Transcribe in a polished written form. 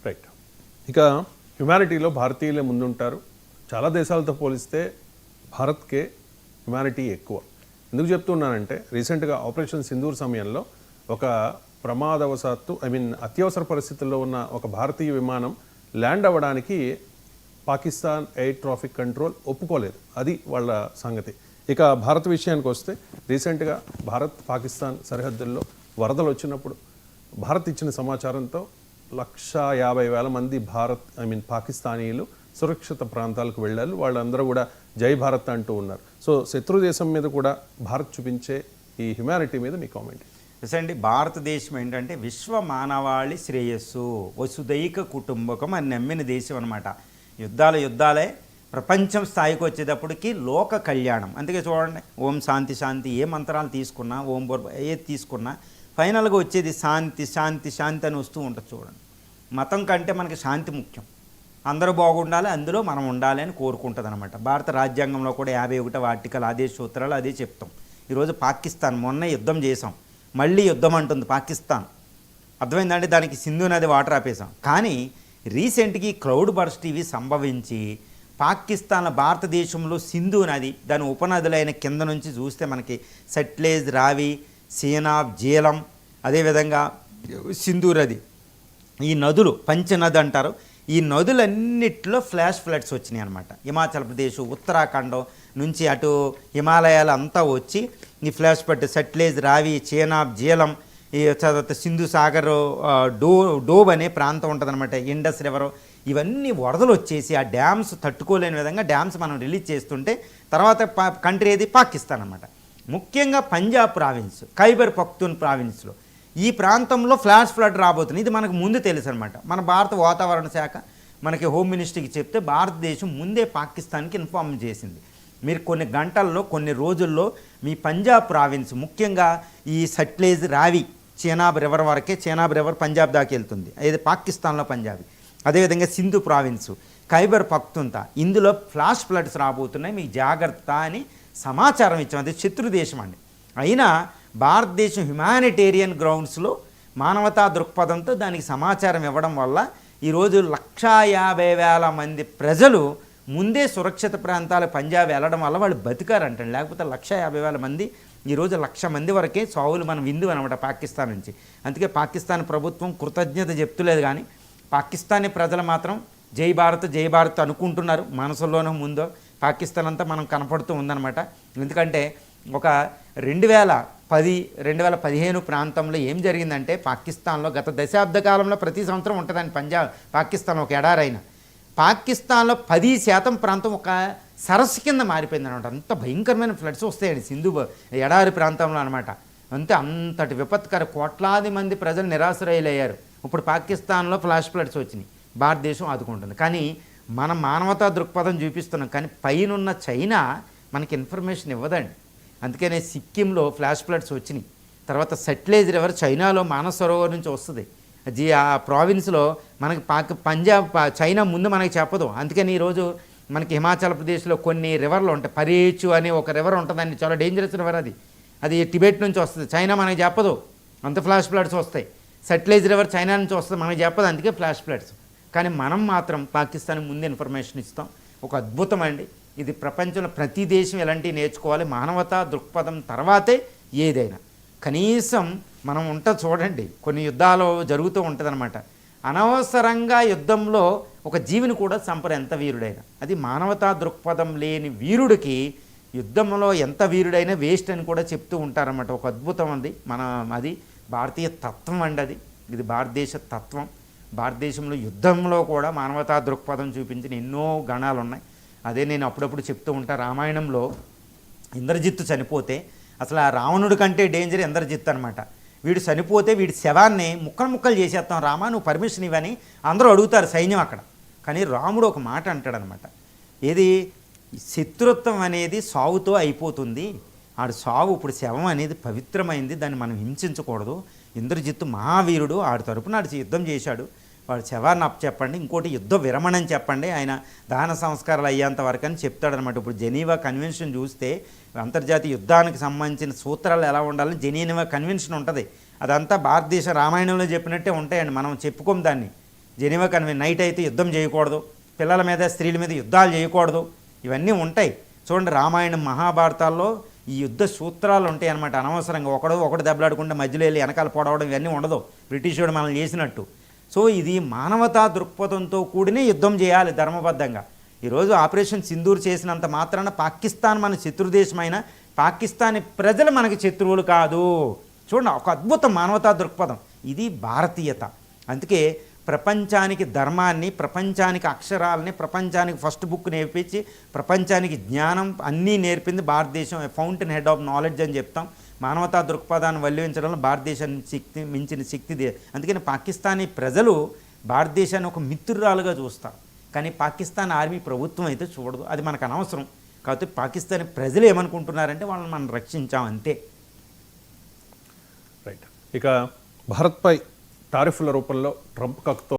Right. ఇక హ్యుమానిటీలో భారతీయులే ముందుంటారు. చాలా దేశాలతో పోలిస్తే భారత్కే హ్యుమానిటీ ఎక్కువ. ఎందుకు చెప్తున్నానంటే రీసెంట్గా ఆపరేషన్ సింధూర్ సమయంలో ఒక ప్రమాదవశాత్తు అత్యవసర పరిస్థితుల్లో ఉన్న ఒక భారతీయ విమానం ల్యాండ్ అవ్వడానికి పాకిస్తాన్ ఎయిర్ ట్రాఫిక్ కంట్రోల్ ఒప్పుకోలేదు. అది వాళ్ళ సంగతి. ఇక భారత్ విషయానికి వస్తే రీసెంట్గా భారత్ పాకిస్తాన్ సరిహద్దుల్లో వరదలు వచ్చినప్పుడు భారత్ ఇచ్చిన సమాచారంతో 150,000 మంది పాకిస్తానీయులు సురక్షిత ప్రాంతాలకు వెళ్ళారు. వాళ్ళందరూ కూడా జై భారత్ అంటూ ఉన్నారు. సో శత్రు దేశం మీద కూడా భారత్ చూపించే ఈ హ్యుమానిటీ మీద మీ కామెంట్? అండి, భారతదేశం ఏంటంటే విశ్వ మానవాళి శ్రేయస్సు, వసుదైక కుటుంబకం అని నమ్మిన దేశం అనమాట. యుద్ధాలే ప్రపంచం స్థాయికి వచ్చేటప్పటికి లోక కళ్యాణం. అందుకే చూడండి, ఓం శాంతి శాంతి ఏ మంత్రాలు తీసుకున్నా, ఓం ఏది తీసుకున్నా ఫైనల్గా వచ్చేది శాంతి శాంతి శాంతి అని వస్తూ ఉంటుంది. చూడండి, మతం కంటే మనకి శాంతి ముఖ్యం. అందరూ బాగుండాలి, అందులో మనం ఉండాలి అని కోరుకుంటుంది అనమాట. భారత రాజ్యాంగంలో కూడా 51వ ఆర్టికల్ ఆదేశ సూత్రాలు అదే చెప్తాం. ఈరోజు పాకిస్తాన్ మొన్న యుద్ధం చేసాం, మళ్ళీ యుద్ధం అంటుంది పాకిస్తాన్. అర్థమైందంటే దానికి సింధు నది వాటర్ ఆపేసాం. కానీ రీసెంట్గా క్లౌడ్ బర్స్ట్ ఇవి సంభవించి పాకిస్తాన్ భారతదేశంలో సింధు నది దాని ఉపనదులైన కింద నుంచి చూస్తే మనకి సట్లెజ్, రావి, సీనాబ్, జీలం, అదేవిధంగా సింధు నది, ఈ నదులు పంచనది అంటారు. ఈ నదులన్నిటిలో ఫ్లాష్ ఫ్లడ్స్ వచ్చినాయి అనమాట. హిమాచల్ ప్రదేశ్, ఉత్తరాఖండ్ నుంచి అటు హిమాలయాలు అంతా వచ్చి ఈ ఫ్లాష్ ఫ్లడ్ సట్లెజ్, రావి, చీనాబ్, జీలం, ఈ తర్వాత సింధు సాగర్, డోబ్ అనే ప్రాంతం ఉంటుంది అనమాట, ఇండస్ రివర్, ఇవన్నీ వరదలు వచ్చేసి ఆ డ్యామ్స్ తట్టుకోలేని విధంగా డ్యామ్స్ మనం రిలీజ్ చేస్తుంటే తర్వాత కంట్రీ ఏది పాకిస్తాన్ అనమాట. ముఖ్యంగా పంజాబ్ ప్రావిన్స్, ఖైబర్ పఖ్తూన్ ప్రావిన్స్లో ఈ ప్రాంతంలో ఫ్లాష్ ఫ్లడ్ రాబోతుంది. ఇది మనకు ముందు తెలుసు అనమాట. మన భారత వాతావరణ శాఖ మనకి హోమ్ మినిస్ట్రీకి చెప్తే భారతదేశం ముందే పాకిస్తాన్కి ఇన్ఫార్మ్ చేసింది. మీరు కొన్ని గంటల్లో కొన్ని రోజుల్లో మీ పంజాబ్ ప్రావిన్స్, ముఖ్యంగా ఈ సట్లెజ్, రావి, చీనాబ్ రివర్ వరకే, చీనాబ్ రివర్ పంజాబ్ దాకా వెళ్తుంది, అది పాకిస్తాన్లో పంజాబ్. అదేవిధంగా సింధు ప్రావిన్స్, ఖైబర్ పఖ్తూన్తా, ఇందులో ఫ్లాష్ ఫ్లడ్స్ రాబోతున్నాయి, మీకు జాగ్రత్త అని సమాచారం ఇచ్చాం. అది శత్రు దేశం అండి. అయినా భారతదేశం హ్యుమానిటేరియన్ గ్రౌండ్స్లో మానవతా దృక్పథంతో దానికి సమాచారం ఇవ్వడం వల్ల ఈరోజు 150,000 మంది ప్రజలు ముందే సురక్షిత ప్రాంతాల పంజాబ్ వెళ్ళడం వల్ల వాళ్ళు బతికారంటండి. లేకపోతే 150,000 మంది, ఈరోజు 1,00,000 మంది వరకే సావులు మనం విందు అనమాట పాకిస్తాన్ నుంచి. అందుకే పాకిస్తాన్ ప్రభుత్వం కృతజ్ఞత చెప్తులేదు, కానీ పాకిస్తానీ ప్రజలు మాత్రం జై భారత్ జై భారత్ అనుకుంటున్నారు. మనసులోనూ ముందో పాకిస్తాన్ అంతా మనం కనపడుతూ ఉందన్నమాట. ఎందుకంటే ఒక 2010-2015 ప్రాంతంలో ఏం జరిగిందంటే పాకిస్తాన్లో గత దశాబ్ద కాలంలో ప్రతి సంవత్సరం ఉంటుందని పాకిస్తాన్ ఒక ఎడారైన పాకిస్తాన్లో 10% ప్రాంతం ఒక సరస్సు కింద మారిపోయింది అనమాట. అంత భయంకరమైన ఫ్లడ్స్ వస్తాయండి సింధు ఎడారి ప్రాంతంలో అనమాట. అంతటి విపత్కర కోట్లాది మంది ప్రజలు నిరాశ్రయులయ్యారు. ఇప్పుడు పాకిస్తాన్లో ఫ్లాష్ ఫ్లడ్స్ వచ్చినాయి, భారతదేశం ఆదుకుంటుంది. కానీ మనం మానవతా దృక్పథం చూపిస్తున్నాం, కానీ పైనున్న చైనా మనకి ఇన్ఫర్మేషన్ ఇవ్వదండి. అందుకనే సిక్కింలో ఫ్లాష్ ఫ్లడ్స్ వచ్చినాయి. తర్వాత సట్లెజ్ రివర్ చైనాలో మానస్ సరోవర్ నుంచి వస్తుంది. ఆ ప్రావిన్స్లో మనకి పంజాబ్, చైనా ముందు మనకి చెప్పదు. అందుకని ఈరోజు మనకి హిమాచల్ ప్రదేశ్లో కొన్ని రివర్లు ఉంటాయి. పరేచు అనే ఒక రివర్ ఉంటుందండి, చాలా డేంజరస్ రివర్. అది టిబెట్ నుంచి వస్తుంది, చైనా మనకి చెప్పదు, అంత ఫ్లాష్ ఫ్లడ్స్ వస్తాయి. సట్లెజ్ రివర్ చైనా నుంచి వస్తుంది, మనకి చెప్పదు, అందుకే ఫ్లాష్ ఫ్లడ్స్. కానీ మనం మాత్రం పాకిస్తాన్ ముందు ఇన్ఫర్మేషన్ ఇస్తాం. ఒక అద్భుతం అండి ఇది. ప్రపంచంలో ప్రతి దేశం ఎలాంటివి నేర్చుకోవాలి. మానవతా దృక్పథం తర్వాతే ఏదైనా. కనీసం మనం చూడండి, కొన్ని యుద్ధాలు జరుగుతూ ఉంటుందన్నమాట. అనవసరంగా యుద్ధంలో ఒక జీవిని కూడా చంపరు, ఎంత వీరుడైనా. అది మానవతా దృక్పథం లేని వీరుడికి యుద్ధంలో ఎంత వీరుడైనా వేస్ట్ అని కూడా చెప్తూ ఉంటారన్నమాట. ఒక అద్భుతం అది భారతీయ తత్వం అండి. ఇది భారతదేశ తత్వం. భారతదేశంలో యుద్ధంలో కూడా మానవతా దృక్పథం చూపించిన ఎన్నో గణాలు ఉన్నాయి. అదే నేను అప్పుడప్పుడు చెప్తూ ఉంటా. రామాయణంలో ఇంద్రజిత్తు చనిపోతే అసలు ఆ రావణుడి కంటే డేంజర్ ఇంద్రజిత్తు అనమాట. వీడు చనిపోతే వీడి శవాన్ని ముక్కలు చేసేస్తాం రామా, నువ్వు పర్మిషన్ ఇవ్వని అందరూ అడుగుతారు సైన్యం అక్కడ. కానీ రాముడు ఒక మాట అంటాడనమాట, ఏది శత్రుత్వం అనేది సావుతో అయిపోతుంది, ఆడు సావు ఇప్పుడు శవం అనేది పవిత్రమైంది, దాన్ని మనం హింసించకూడదు. ఇంద్రజిత్తు మహావీరుడు, ఆడి తరపున ఆడు యుద్ధం చేశాడు, వాడు శవాన్ని చెప్పండి, ఇంకోటి యుద్ధ విరమణని చెప్పండి, ఆయన దహన సంస్కారాలు అయ్యేంత వరకు అని చెప్తాడనమాట. ఇప్పుడు జెనీవా కన్వెన్షన్ చూస్తే అంతర్జాతీయ యుద్ధానికి సంబంధించిన సూత్రాలు ఎలా ఉండాలని జెనీవా కన్వెన్షన్ ఉంటుంది. అదంతా భారతదేశ రామాయణంలో చెప్పినట్టే ఉంటాయండి, మనం చెప్పుకోం దాన్ని. జెనీవా కన్వెన్షన్ నైట్ అయితే యుద్ధం చేయకూడదు, పిల్లల మీద స్త్రీల మీద యుద్ధాలు చేయకూడదు, ఇవన్నీ ఉంటాయి. చూడండి రామాయణం మహాభారతాల్లో ఈ యుద్ధ సూత్రాలు ఉంటాయి అన్నమాట. అనవసరంగా ఒకడు దెబ్బలాడుకుంటే మధ్యలో వెళ్ళి వెనకాల పొడవడం ఇవన్నీ ఉండదు, బ్రిటిష్ వాడు మనల్ని చేసినట్టు. సో ఇది మానవతా దృక్పథంతో కూడినే యుద్ధం చేయాలి ధర్మబద్ధంగా. ఈరోజు ఆపరేషన్ సింధూర్ చేసినంత మాత్రాన పాకిస్తాన్ మన శత్రుదేశమైన పాకిస్తానీ ప్రజలు మనకి శత్రువులు కాదు. చూడండి ఒక అద్భుత మానవతా దృక్పథం, ఇది భారతీయత. అందుకే ప్రపంచానికి ధర్మాన్ని, ప్రపంచానికి అక్షరాలని, ప్రపంచానికి ఫస్ట్ బుక్ నేర్పించి ప్రపంచానికి జ్ఞానం అన్నీ నేర్పింది భారతదేశం. ఫౌంటైన్ హెడ్ ఆఫ్ నాలెడ్జ్ అని చెప్తాం. మానవతా దృక్పథాన్ని వల్లించడంలో భారతదేశాన్ని శక్తి మించిన శక్తిదే. అందుకని పాకిస్తానీ ప్రజలు భారతదేశాన్ని ఒక మిత్రురాలుగా చూస్తారు, కానీ పాకిస్తాన్ ఆర్మీ ప్రభుత్వం అయితే చూడదు. అది మనకు అనవసరం. కాబట్టి పాకిస్తానీ ప్రజలు ఏమనుకుంటున్నారంటే వాళ్ళని మనం రక్షించాం అంతే. రైట్. ఇక భారత్పై టారిఫ్ల రూపంలో ట్రంప్ కక్తో